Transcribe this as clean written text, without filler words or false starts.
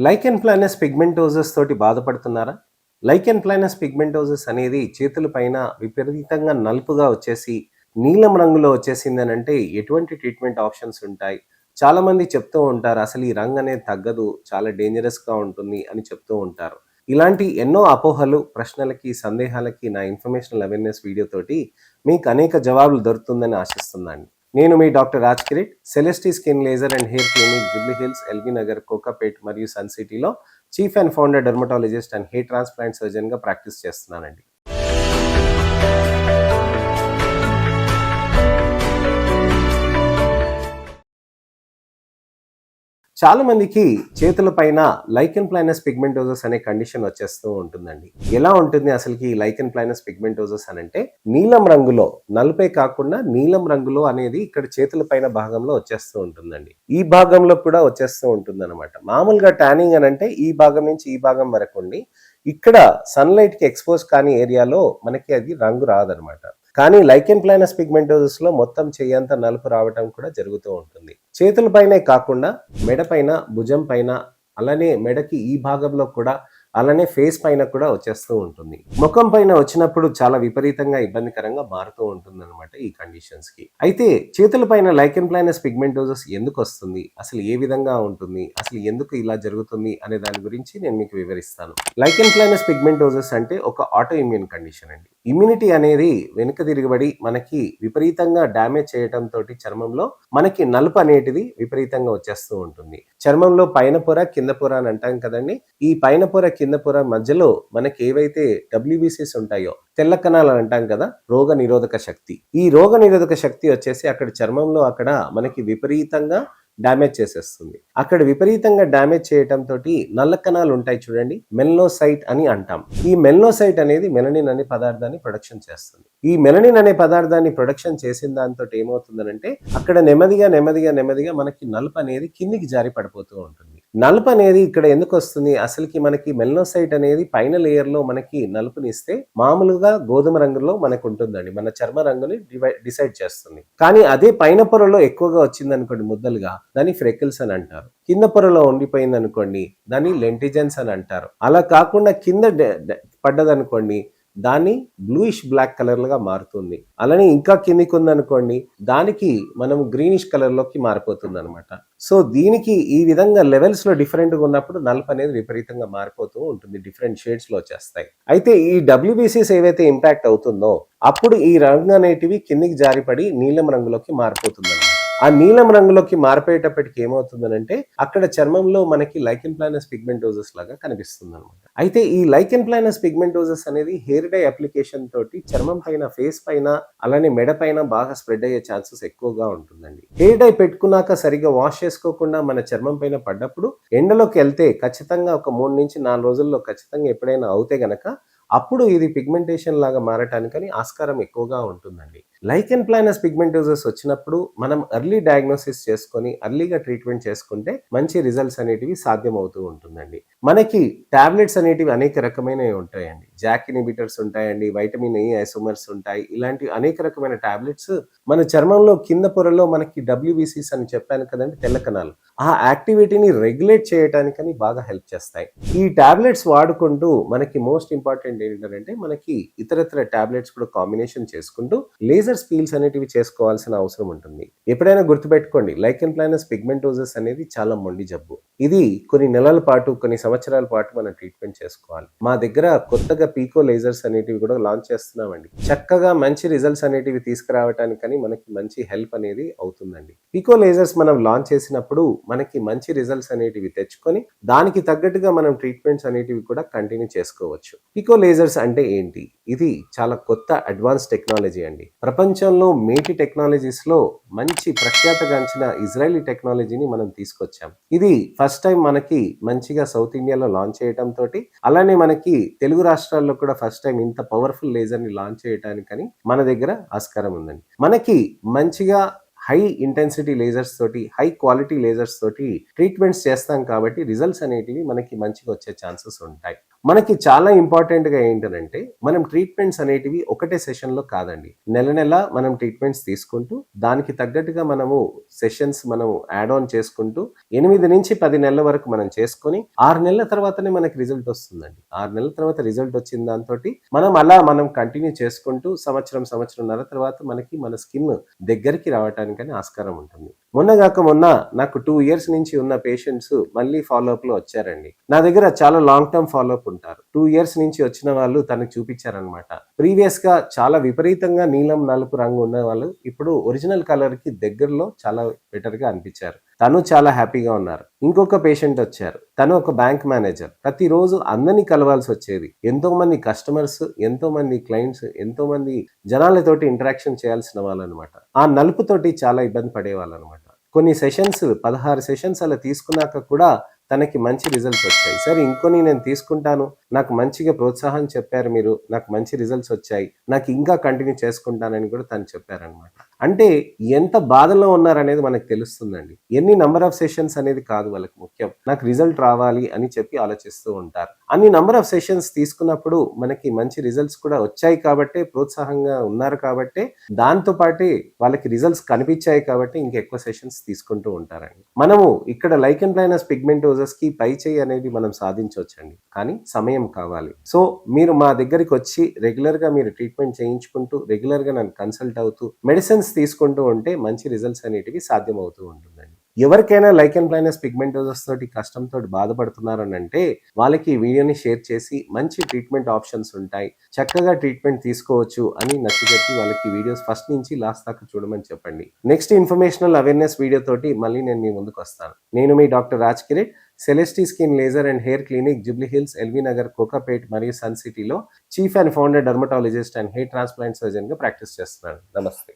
Lichen planus pigmentosus తోటి బాధపడుతున్నారా? Lichen planus pigmentosus అనేది చేతుల పైన విపరీతంగా నలుపుగా వచ్చేసి, నీలం రంగులో వచ్చేసిందనంటే ఎటువంటి ట్రీట్మెంట్ ఆప్షన్స్ ఉంటాయి? చాలామంది చెప్తూ ఉంటారు, అసలు ఈ రంగు అనేది తగ్గదు, చాలా డేంజరస్‌గా ఉంటుంది అని చెప్తూ ఉంటారు. ఇలాంటి ఎన్నో అపోహలు, ప్రశ్నలకి, సందేహాలకి నా ఇన్ఫర్మేషనల్ అవేర్‌నెస్ వీడియోతోటి మీకు అనేక జవాబులు దొరుకుతుందని ఆశిస్తున్నాను. నేను మీ doctor Raj Kireet, Celestee skin laser and hair clinic, Jubilee Hills, LB Nagar, Kokapet మరియు సన్ సిటీలో chief and founder dermatologist and hair transplant సర్జన్‌గా ప్రాక్టీస్ చేస్తున్నానండి. చాలా మందికి చేతుల పైన లైకెన్ ప్లానస్ పిగ్మెంటోసిస్ అనే కండిషన్ వచ్చేస్తూ ఉంటుందండి. ఎలా ఉంటుంది అసలుకి ఈ లైకెన్ ప్లానస్ పిగ్మెంటోసిస్ అని అంటే, నీలం రంగులో, నలుపే కాకుండా నీలం రంగులో అనేది ఇక్కడ చేతుల పైన భాగంలో వచ్చేస్తూ ఉంటుందండి. ఈ భాగంలో కూడా వచ్చేస్తూ ఉంటుంది అనమాట. మామూలుగా ట్యానింగ్ అని అంటే ఈ భాగం నుంచి ఈ భాగం వరకు ఉండి, ఇక్కడ సన్లైట్ కి ఎక్స్పోజ్ కాని ఏరియాలో మనకి అది రంగు రాదనమాట. కానీ లైకెన్ ప్లానస్ పిగ్మెంటోసిస్ లో మొత్తం చెయ్యంతా నలుపు రావటం కూడా జరుగుతూ ఉంటుంది. చేతుల పైనే కాకుండా మెడ పైన, భుజం పైన, అలానే మెడకి ఈ భాగంలో కూడా, అలానే ఫేస్ పైన కూడా వచ్చేస్తూ ఉంటుంది. ముఖం పైన వచ్చినప్పుడు చాలా విపరీతంగా ఇబ్బందికరంగా మారుతూ ఉంటుంది అనమాట ఈ కండిషన్స్ కి. అయితే చేతుల పైన లైకెన్ ప్లానస్ పిగ్మెంటోసిస్ ఎందుకు వస్తుంది, అసలు ఏ విధంగా ఉంటుంది, అసలు ఎందుకు ఇలా జరుగుతుంది అనే దాని గురించి నేను మీకు వివరిస్తాను. లైకెన్ ప్లానస్ పిగ్మెంటోసిస్ అంటే ఒక ఆటో ఇమ్యూన్ కండిషన్ అండి. ఇమ్యూనిటీ అనేది వెనుక తిరగబడి మనకి విపరీతంగా డ్యామేజ్ చేయటం తోటి చర్మంలో మనకి నలుపు అనేటిది విపరీతంగా వచ్చేస్తూ ఉంటుంది. చర్మంలో పైన పొర, కింద పొర అని అంటాం కదండి. ఈ పైన పొర, కింద పొర మధ్యలో మనకి ఏవైతే WBCs ఉంటాయో, తెల్ల కణాలు అని అంటాం కదా, రోగ నిరోధక శక్తి. ఈ రోగ నిరోధక శక్తి వచ్చేసి అక్కడ చర్మంలో అక్కడ మనకి విపరీతంగా డ్యామేజ్ చేసేస్తుంది. అక్కడ విపరీతంగా డ్యామేజ్ చేయటం తోటి నల్ల కణాలు ఉంటాయి చూడండి, మెల్నోసైట్ అని అంటాం. ఈ మెల్నోసైట్ అనేది మెలనిన్ అనే పదార్థాన్ని ప్రొడక్షన్ చేస్తుంది. ఈ మెలనిన్ అనే పదార్థాన్ని ప్రొడక్షన్ చేసిన దాంతో ఏమవుతుందనంటే, అక్కడ నెమ్మదిగా మనకి నలుపు అనేది కిందికి జారి పడిపోతూ ఉంటుంది. నలుపు అనేది ఇక్కడ ఎందుకు వస్తుంది, అసలుకి మనకి మెల్నోసైట్ అనేది పైన లేయర్ లో మనకి నలుపునిస్తే మామూలుగా గోధుమ రంగులో మనకు ఉంటుందండి, మన చర్మ రంగుని డిసైడ్ చేస్తుంది. కానీ అదే పైన పొరలో ఎక్కువగా వచ్చింది అనుకోండి ముద్దలుగా, దాన్ని ఫ్రెకిల్స్ అని అంటారు. కింద పొరలో ఉండిపోయింది అనుకోండి, దాన్ని లెంటిజెన్స్ అని అంటారు. అలా కాకుండా కింద పడ్డదనుకోండి, దాన్ని బ్లూయిష్ బ్లాక్ కలర్లుగా మారుతుంది. అలానే ఇంకా కిందికి ఉందనుకోండి, దానికి మనం గ్రీనిష్ కలర్ లోకి మారిపోతుంది అనమాట. సో దీనికి ఈ విధంగా లెవెల్స్ లో డిఫరెంట్ గా ఉన్నప్పుడు నలుపు అనేది విపరీతంగా మారిపోతూ ఉంటుంది, డిఫరెంట్ షేడ్స్ లో వచ్చేస్తాయి. అయితే ఈ WBCs ఏవైతే ఇంపాక్ట్ అవుతుందో, అప్పుడు ఈ రంగు అనేటివి కిందికి జారిపడి నీలం రంగులోకి మారిపోతుంది అనమాట. ఆ నీలం రంగులోకి మారిపోయేటప్పటికి ఏమవుతుందనంటే, అక్కడ చర్మంలో మనకి లైకెన్ ప్లానస్ పిగ్మెంటోసిస్ లాగా కనిపిస్తుంది అనమాట. అయితే ఈ లైకెన్ ప్లానస్ పిగ్మెంటోసిస్ అనేది హెయిర్ డై అప్లికేషన్ తోటి చర్మం పైన, ఫేస్ పైన, అలానే మెడ పైన బాగా స్ప్రెడ్ అయ్యే ఛాన్సెస్ ఎక్కువగా ఉంటుందండి. హెయిర్ డై పెట్టుకున్నాక సరిగ్గా వాష్ చేసుకోకుండా మన చర్మం పైన పడ్డప్పుడు, ఎండలోకి వెళ్తే ఖచ్చితంగా ఒక 3 నుంచి 4 రోజుల్లో ఖచ్చితంగా ఎప్పుడైనా అవుతే గనక, అప్పుడు ఇది పిగ్మెంటేషన్ లాగా మారటానికని ఆస్కారం ఎక్కువగా ఉంటుందండి. లైకెన్ ప్లానస్ పిగ్మెంటోసిస్ వచ్చినప్పుడు మనం ఎర్లీ డయాగ్నోసిస్ చేసుకొని ఎర్లీగా ట్రీట్మెంట్ చేసుకుంటే మంచి రిజల్ట్స్ అనేటివి సాధ్యమవుతూ ఉంటుందండి. మనకి టాబ్లెట్స్ అనేటివి అనేక రకమైనవి ఉంటాయండి. జాక్ ఇన్హిబిటర్స్ ఉంటాయండి, వైటమిన్ E ఐసోమర్స్ ఉంటాయి. ఇలాంటి అనేక రకమైన టాబ్లెట్స్ మన చర్మంలో కింద పొరలో మనకి WBCs అని చెప్పాను కదండి, తెల్ల కణాలు, ఆ యాక్టివిటీని రెగ్యులేట్ చేయడానికని బాగా హెల్ప్ చేస్తాయి. ఈ టాబ్లెట్స్ వాడుకుంటూ మనకి మోస్ట్ ఇంపార్టెంట్ ఏంటంటే, మనకి ఇతరత్ర టాబ్లెట్స్ కూడా కాంబినేషన్ చేసుకుంటూ లేజర్ స్పీల్స్ అనేటివి చేసుకోవాల్సిన అవసరం ఉంటుంది. ఎప్పుడైనా గుర్తుపెట్టుకోండి, లైకెన్ ప్లానస్ పిగ్మెంటోసిస్ అనేది చాలా మొండి జబ్బు. ఇది కొన్ని నెలల పాటు, కొన్ని సంవత్సరాల పాటు మనం ట్రీట్మెంట్ చేసుకోవాలి. మా దగ్గర కొత్తగా పీకో లేజర్స్ అనేటివి కూడా లాంచ్ చేస్తున్నామండి. చక్కగా మంచి రిజల్ట్స్ అనేటివి తీసుకురావటానికని మనకి మంచి హెల్ప్ అనేది అవుతుందండి. పీకో లేజర్స్ మనం లాంచ్ చేసినప్పుడు మనకి మంచి రిజల్ట్స్ అనేటివి తెచ్చుకొని, దానికి తగ్గట్టుగా మనం ట్రీట్మెంట్స్ అనేటివి కూడా కంటిన్యూ చేసుకోవచ్చు. పీకో లేజర్స్ అంటే ఏంటి? ఇది చాలా కొత్త అడ్వాన్స్ టెక్నాలజీ అండి. ప్రపంచంలో మేటి టెక్నాలజీస్ లో మంచి ప్రఖ్యాతగాంచిన ఇజ్రాయలీ టెక్నాలజీని మనం తీసుకొచ్చాం. ఇది ఫస్ట్ టైం మనకి మంచిగా సౌత్ ఇండియాలో లాంచ్ చేయటం తోటి, అలానే మనకి తెలుగు రాష్ట్రాల్లో కూడా ఫస్ట్ టైం ఇంత పవర్ఫుల్ లేజర్ ని లాంచ్ చేయటానికని మన దగ్గర ఆస్కారం ఉందండి. మనకి మంచిగా హై ఇంటెన్సిటీ లేజర్స్ తోటి, హై క్వాలిటీ లేజర్స్ తోటి ట్రీట్మెంట్స్ చేస్తాం కాబట్టి రిజల్ట్స్ అనేటివి మనకి మంచిగా వచ్చే ఛాన్సెస్ ఉంటాయి. మనకి చాలా ఇంపార్టెంట్గా ఏంటంటే మనం ట్రీట్మెంట్స్ అనేటివి ఒకటే సెషన్లో కాదండి. నెల నెల మనం ట్రీట్మెంట్స్ తీసుకుంటూ దానికి తగ్గట్టుగా మనము సెషన్స్ మనం యాడ్ ఆన్ చేసుకుంటూ 8 నుంచి 10 నెలల వరకు మనం చేసుకొని 6 నెలల తర్వాతనే మనకి రిజల్ట్ వస్తుందండి. 6 నెలల తర్వాత రిజల్ట్ వచ్చిన దాంతో మనం కంటిన్యూ చేసుకుంటూ సంవత్సరంన్నర తర్వాత మనకి మన స్కిన్ దగ్గరికి రావటానికని ఆస్కారం ఉంటుంది. మొన్న నాకు 2 ఇయర్స్ నుంచి ఉన్న పేషెంట్స్ మళ్ళీ ఫాలోఅప్ లో వచ్చారండి. నా దగ్గర చాలా లాంగ్ టర్మ్ ఫాలోఅప్ ఉంటారు. 2 ఇయర్స్ నుంచి వచ్చిన వాళ్ళు తనకు చూపించారనమాట. ప్రీవియస్ గా చాలా విపరీతంగా నీలం నలుపు రంగు ఉన్న వాళ్ళు ఇప్పుడు ఒరిజినల్ కలర్ కి దగ్గరలో చాలా బెటర్ గా అనిపించారు. తను చాలా హ్యాపీగా ఉన్నారు. ఇంకొక పేషెంట్ వచ్చారు. తను ఒక బ్యాంక్ మేనేజర్. ప్రతిరోజు అందరినీ కలవాల్సి వచ్చేది. ఎంతో మంది కస్టమర్స్, ఎంతో మంది క్లయింట్స్, ఎంతో మంది జనాలతోటి ఇంటరాక్షన్ చేయాల్సిన వాళ్ళు అనమాట. ఆ నలుపుతోటి చాలా ఇబ్బంది పడేవాళ్ళు అనమాట. కొన్ని సెషన్స్ 16 సెషన్స్ అలా తీసుకున్నాక కూడా తనకి మంచి రిజల్ట్స్ వచ్చాయి. సరే ఇంకొని నేను తీసుకుంటాను, నాకు మంచిగా ప్రోత్సాహం చెప్పారు మీరు, నాకు మంచి రిజల్ట్స్ వచ్చాయి, నాకు ఇంకా కంటిన్యూ చేసుకుంటానని కూడా తను చెప్పారనమాట. అంటే ఎంత బాధలో ఉన్నారనేది మనకు తెలుస్తుందండి. ఎన్ని నంబర్ ఆఫ్ సెషన్స్ అనేది కాదు వాళ్ళకి ముఖ్యం, నాకు రిజల్ట్ రావాలి అని చెప్పి ఆలోచిస్తూ ఉంటారు. అన్ని నంబర్ ఆఫ్ సెషన్స్ తీసుకున్నప్పుడు మనకి మంచి రిజల్ట్స్ కూడా వచ్చాయి కాబట్టే, ప్రోత్సాహంగా ఉన్నారు కాబట్టే, దాంతో పాటే వాళ్ళకి రిజల్ట్స్ కనిపించాయి కాబట్టి ఇంకెక్కువ సెషన్స్ తీసుకుంటూ ఉంటారండి. మనము ఇక్కడ లైకెన్ ప్లానస్ పిగ్మెంటోసస్ కి పై చేయి అనేది మనం సాధించవచ్చండి, కానీ సమయం కావాలి. సో మీరు మా దగ్గరికి వచ్చి రెగ్యులర్ గా మీరు ట్రీట్మెంట్ చేయించుకుంటూ రెగ్యులర్ గా నన్ను కన్సల్ట్ అవుతూ మెడిసిన్స్ తీసుకుంటూ ఉంటే మంచి రిజల్ట్స్ అనేటివి సాధ్యమవుతూ ఉంటుందండి. ఎవరికైనా లైకెన్ ప్లానస్ పిగ్మెంటోసస్ తోటి కష్టంతో బాధపడుతున్నారని అంటే వాళ్ళకి ఈ వీడియోని షేర్ చేసి మంచి ట్రీట్మెంట్ ఆప్షన్స్ ఉంటాయి, చక్కగా ట్రీట్మెంట్ తీసుకోవచ్చు అని నచ్చజెప్పి వాళ్ళకి వీడియోస్ ఫస్ట్ నుంచి లాస్ట్ దాకా చూడమని చెప్పండి. నెక్స్ట్ ఇన్ఫర్మేషనల్ అవేర్నెస్ వీడియో తోటి మళ్ళీ నేను మీ ముందుకు వస్తాను. నేను మీ doctor Raj Kireet, Celestee skin laser and hair clinic, Jubilee Hills, LB Nagar, Kokapet మరియు సన్ సిటీలో chief and founder dermatologist and hair transplant surgeon గా ప్రాక్టీస్ చేస్తున్నాను. నమస్తే.